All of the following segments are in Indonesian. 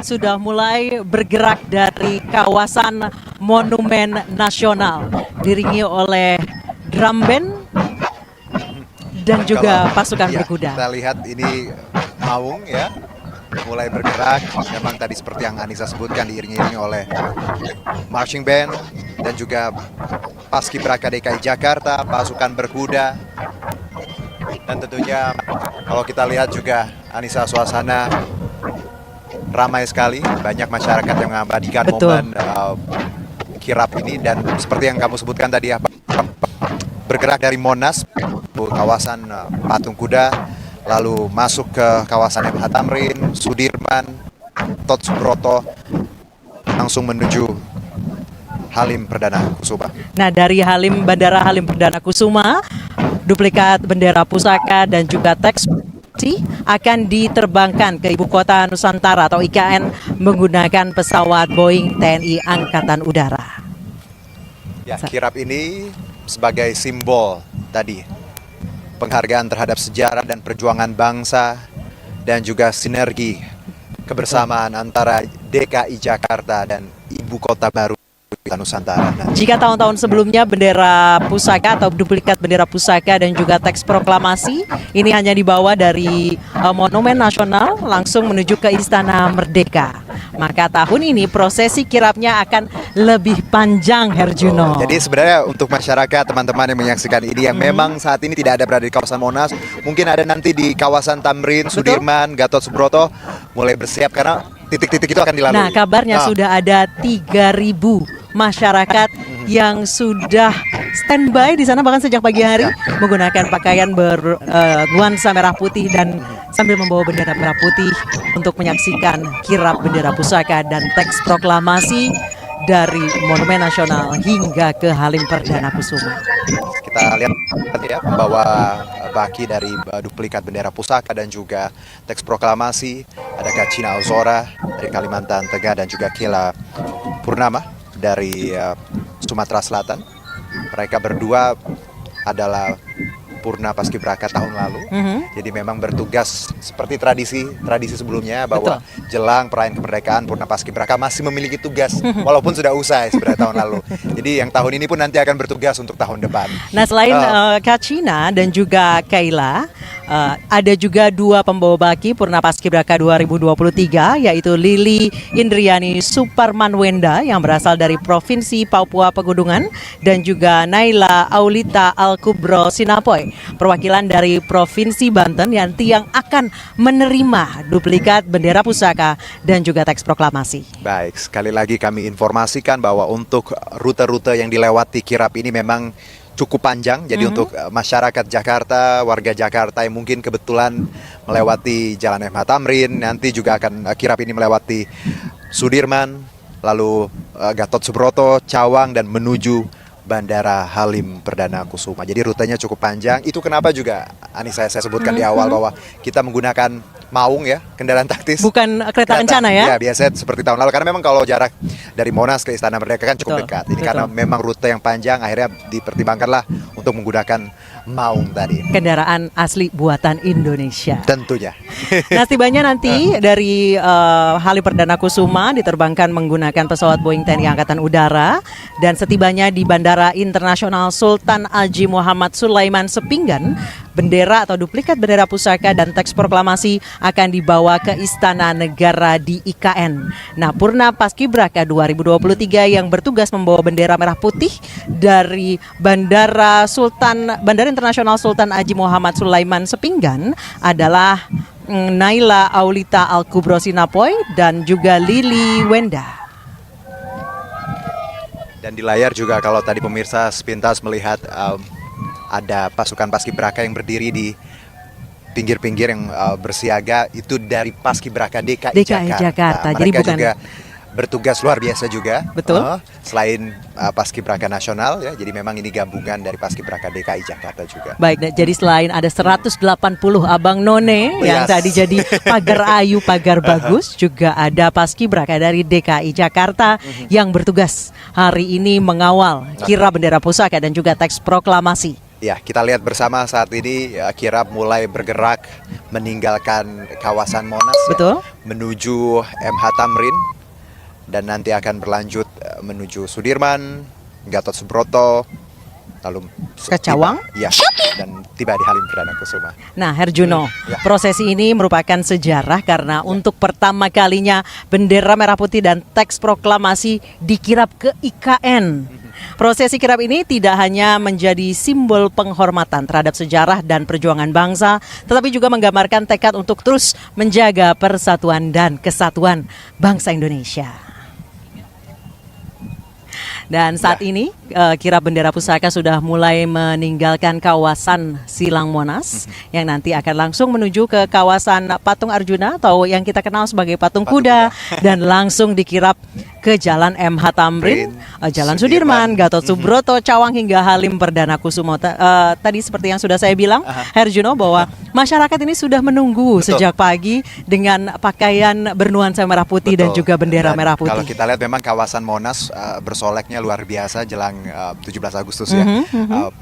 sudah mulai bergerak dari kawasan Monumen Nasional, diiringi oleh drum band dan juga pasukan berkuda. Kita lihat ini Maung ya, mulai bergerak. Memang tadi seperti yang Anissa sebutkan, diiringi oleh marching band dan juga Paskibraka DKI Jakarta, pasukan berkuda. Dan tentunya kalau kita lihat juga Anissa, suasana ramai sekali, banyak masyarakat yang mengabadikan momen kirap ini. Dan seperti yang kamu sebutkan tadi ya, bergerak dari Monas, kawasan Patung Kuda, lalu masuk ke kawasan MH Tamrin, Sudirman, Gatot Subroto, langsung menuju Halim Perdana Kusuma. Nah, dari Bandara Halim Perdana Kusuma, duplikat bendera pusaka dan juga teks akan diterbangkan ke Ibu Kota Nusantara atau IKN menggunakan pesawat Boeing TNI Angkatan Udara. Ya, kirap ini sebagai simbol tadi penghargaan terhadap sejarah dan perjuangan bangsa dan juga sinergi kebersamaan antara DKI Jakarta dan Ibu Kota Baru Nusantara. Jika tahun-tahun sebelumnya bendera pusaka atau duplikat bendera pusaka dan juga teks proklamasi ini hanya dibawa dari Monumen Nasional langsung menuju ke Istana Merdeka, maka tahun ini prosesi kirapnya akan lebih panjang, Herjuno. Jadi sebenarnya untuk masyarakat, teman-teman yang menyaksikan ini yang memang saat ini tidak ada berada di kawasan Monas, mungkin ada nanti di kawasan Tamrin, Sudirman, Gatot Subroto, mulai bersiap karena titik-titik itu akan dilalui. Nah, kabarnya sudah ada 3.000 masyarakat yang sudah standby di sana bahkan sejak pagi hari menggunakan pakaian bernuansa merah putih dan sambil membawa bendera merah putih untuk menyaksikan kirap bendera pusaka dan teks proklamasi dari Monumen Nasional hingga ke Halim Perdana Kusuma. Kita lihat ya, membawa baki dari duplikat bendera pusaka dan juga teks proklamasi. Ada Kacina Ozora dari Kalimantan Tengah dan juga Kela Purnama dari Sumatera Selatan. Mereka berdua adalah Purna Paskibraka tahun lalu. Jadi memang bertugas seperti tradisi sebelumnya bahwa jelang perayaan kemerdekaan Purna Paskibraka masih memiliki tugas walaupun sudah usai sebenarnya tahun lalu. Jadi yang tahun ini pun nanti akan bertugas untuk tahun depan. Nah, selain Kacina dan juga Kaila, ada juga 2 pembawa baki Purna Paskibraka 2023 yaitu Lili Indriani Suparmanwenda yang berasal dari Provinsi Papua Pegunungan dan juga Naila Aulita Al-Kubro Sinapoy, perwakilan dari Provinsi Banten yang akan menerima duplikat bendera pusaka dan juga teks proklamasi. Baik, sekali lagi kami informasikan bahwa untuk rute-rute yang dilewati kirap ini memang cukup panjang. Jadi untuk masyarakat Jakarta, warga Jakarta yang mungkin kebetulan melewati Jalan MH Tamrin, nanti juga akan kirap ini melewati Sudirman, lalu Gatot Subroto, Cawang dan menuju Bandara Halim Perdana Kusuma. Jadi rutenya cukup panjang. Itu kenapa juga Anissa saya sebutkan di awal bahwa kita menggunakan Maung ya, kendaraan taktis. Bukan kereta kencana ya? Ya, biasanya seperti tahun lalu. Karena memang kalau jarak dari Monas ke Istana Merdeka kan cukup dekat. Ini karena memang rute yang panjang, akhirnya dipertimbangkanlah untuk menggunakan Maung tadi. Kendaraan asli buatan Indonesia. Tentunya. Nah, tibanya nanti dari Halim Perdana Kusuma diterbangkan menggunakan pesawat Boeing TNI Angkatan Udara dan setibanya di Bandara Internasional Sultan Haji Muhammad Sulaiman Sepinggan, bendera atau duplikat bendera pusaka dan teks proklamasi akan dibawa ke Istana Negara di IKN. Nah, Purna Paskibraka 2023 yang bertugas membawa bendera merah putih dari Bandara Internasional Sultan Haji Muhammad Sulaiman Sepinggan adalah Naila Aulita Al-Kubro Sinapoy dan juga Lili Wenda. Dan di layar juga kalau tadi pemirsa sepintas melihat ada pasukan Paskibraka yang berdiri di pinggir-pinggir yang bersiaga, itu dari Paskibraka DKI Jakarta. Jadi mereka bukan juga bertugas luar biasa juga. Betul. Selain Paskibraka nasional ya, jadi memang ini gabungan dari Paskibraka DKI Jakarta juga. Baik, jadi selain ada 180 abang none yang tadi jadi pagar ayu, pagar bagus, juga ada Paskibraka dari DKI Jakarta yang bertugas hari ini mengawal kirap bendera pusaka dan juga teks proklamasi. Ya, kita lihat bersama saat ini kirap mulai bergerak meninggalkan kawasan Monas ya, Betul. menuju MH Tamrin dan nanti akan berlanjut menuju Sudirman, Gatot Subroto, lalu Ke Cawang? Ya, dan tiba di Halim Perdana Kusuma. Nah, Herjuno, Ya. prosesi ini merupakan sejarah karena untuk pertama kalinya bendera merah putih dan teks proklamasi dikirap ke IKN. Prosesi kirap ini tidak hanya menjadi simbol penghormatan terhadap sejarah dan perjuangan bangsa, tetapi juga menggambarkan tekad untuk terus menjaga persatuan dan kesatuan bangsa Indonesia. Dan saat ini kirap bendera pusaka sudah mulai meninggalkan kawasan Silang Monas yang nanti akan langsung menuju ke kawasan Patung Arjuna atau yang kita kenal sebagai Patung Kuda dan langsung dikirap ke Jalan MH Tamrin, Jalan Sudirman, Gatot Subroto, Cawang hingga Halim Perdana Kusuma. Tadi seperti yang sudah saya bilang, Herjuno, bahwa masyarakat ini sudah menunggu sejak pagi dengan pakaian bernuansa merah putih dan juga bendera Dan merah putih. Kalau kita lihat memang kawasan Monas bersoleknya luar biasa jelang 17 Agustus ya.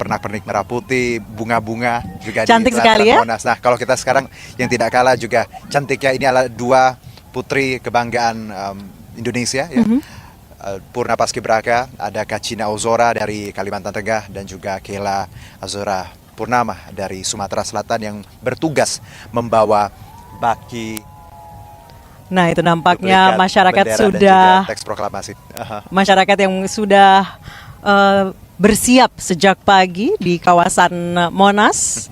Pernak-pernik merah putih, bunga-bunga juga Cantik di sekali ya. Monas. Nah, kalau kita sekarang yang tidak kalah juga cantiknya ini adalah dua putri kebanggaan Indonesia ya. Purna Paskibraka, ada Kacina Ozora dari Kalimantan Tengah dan juga Kela Azora Purnama dari Sumatera Selatan yang bertugas membawa baki. Nah, itu nampaknya duplikat masyarakat bendera dan sudah juga teks proklamasi. masyarakat yang sudah bersiap sejak pagi di kawasan Monas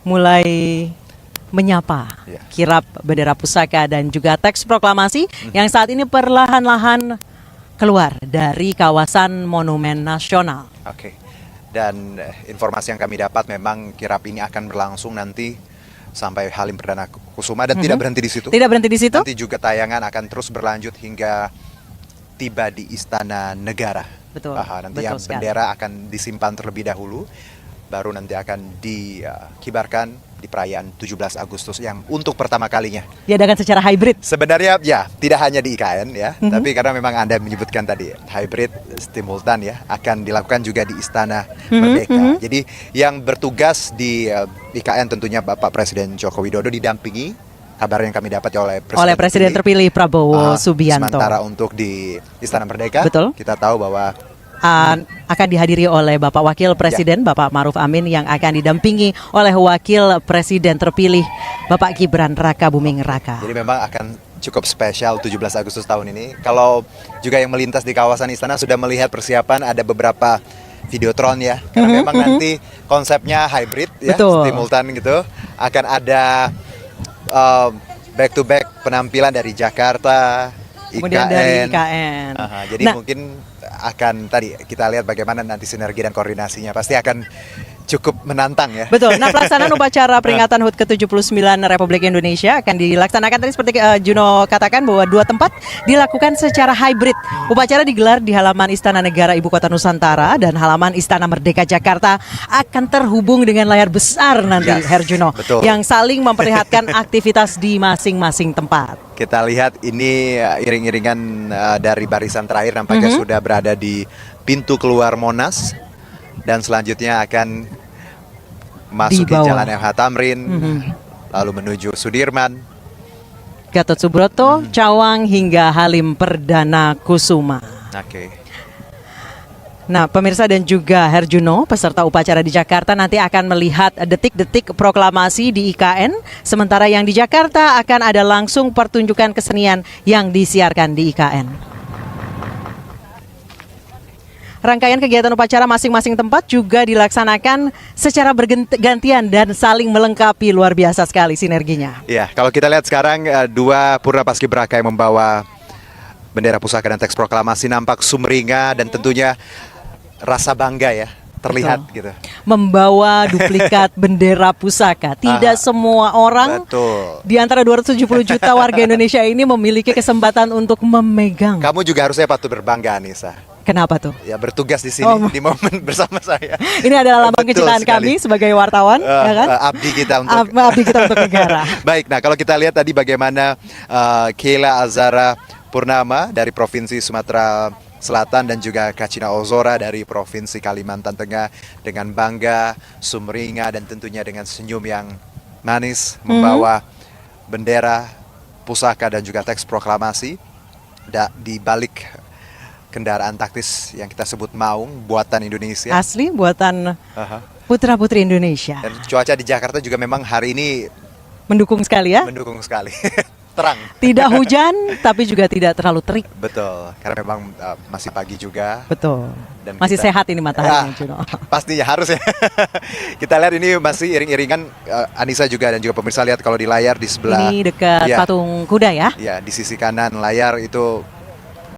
mulai menyapa Ya. kirap bendera pusaka dan juga teks proklamasi yang saat ini perlahan-lahan keluar dari kawasan Monumen Nasional. Oke. Dan informasi yang kami dapat memang kirap ini akan berlangsung nanti sampai Halim Perdana Kusuma dan tidak berhenti di situ. Tidak berhenti di situ? Nanti juga tayangan akan terus berlanjut hingga tiba di Istana Negara. Betul, Nanti betul yang sekali. bendera akan disimpan terlebih dahulu, baru nanti akan dikibarkan di perayaan 17 Agustus yang untuk pertama kalinya. Diadakan secara hybrid. Sebenarnya ya tidak hanya di IKN ya, tapi karena memang Anda menyebutkan tadi hybrid simultan ya akan dilakukan juga di Istana Merdeka. Jadi yang bertugas di IKN tentunya Bapak Presiden Joko Widodo didampingi, kabar yang kami dapat oleh Presiden terpilih Prabowo Subianto. Sementara untuk di Istana Merdeka, Betul. kita tahu bahwa akan dihadiri oleh Bapak Wakil Presiden Bapak Maruf Amin yang akan didampingi oleh Wakil Presiden terpilih Bapak Gibran Raka Buming Raka. jadi memang akan cukup spesial 17 Agustus tahun ini. Kalau juga yang melintas di kawasan istana sudah melihat persiapan ada beberapa videotron ya. Karena memang nanti konsepnya hybrid ya, Betul. simultan gitu. Akan ada back to back penampilan dari Jakarta, Kemudian dari IKN. Jadi Nah, mungkin akan tadi kita lihat bagaimana nanti sinergi dan koordinasinya pasti akan cukup menantang ya. betul. Nah, pelaksanaan upacara peringatan HUT ke-79 Republik Indonesia akan dilaksanakan tadi seperti Juno katakan bahwa dua tempat dilakukan secara hybrid. Upacara digelar di halaman Istana Negara Ibu Kota Nusantara dan halaman Istana Merdeka Jakarta akan terhubung dengan layar besar nanti, Yes, Herjuno, betul. yang saling memperlihatkan aktivitas di masing-masing tempat. Kita lihat ini iring-iringan dari barisan terakhir nampaknya sudah berada di pintu keluar Monas dan selanjutnya akan masuki bawah. Jalan MH Tamrin, lalu menuju Sudirman. Gatot Subroto, Cawang hingga Halim Perdana Kusuma. Oke. Nah, pemirsa dan juga Herjuno, peserta upacara di Jakarta nanti akan melihat detik-detik proklamasi di IKN, sementara yang di Jakarta akan ada langsung pertunjukan kesenian yang disiarkan di IKN. Rangkaian kegiatan upacara masing-masing tempat juga dilaksanakan secara bergantian dan saling melengkapi, luar biasa sekali sinerginya. Ya, kalau kita lihat sekarang dua Purna Paskibraka yang membawa bendera pusaka dan teks proklamasi nampak sumringah dan tentunya rasa bangga ya terlihat gitu. Membawa duplikat bendera pusaka. Tidak semua orang Betul. di antara 270 juta warga Indonesia ini memiliki kesempatan untuk memegang. Kamu juga harusnya patut berbangga, Anissa. Kenapa tuh? Ya bertugas di sini di momen bersama saya. Ini adalah lambang Betul kecintaan sekali. kami sebagai wartawan, ya kan? Abdi kita untuk Abdi kita untuk negara. Baik, nah kalau kita lihat tadi bagaimana Kela Azara Purnama dari Provinsi Sumatera Selatan dan juga Kacina Ozora dari Provinsi Kalimantan Tengah dengan bangga, sumringah dan tentunya dengan senyum yang manis membawa bendera, pusaka dan juga teks proklamasi di balik kendaraan taktis yang kita sebut Maung buatan Indonesia. Asli buatan Aha. putra-putri Indonesia. Dan cuaca di Jakarta juga memang hari ini Mendukung sekali ya. mendukung sekali. Terang. Tidak hujan tapi juga tidak terlalu terik. Betul, karena memang masih pagi juga. Betul. Dan Masih kita- sehat ini mataharinya, Ya, Juno. pastinya harus ya. Kita lihat ini masih iring-iringan, Anissa juga dan juga pemirsa lihat kalau di layar di sebelah. Ini dekat Ya. patung kuda ya. Ya, di sisi kanan layar itu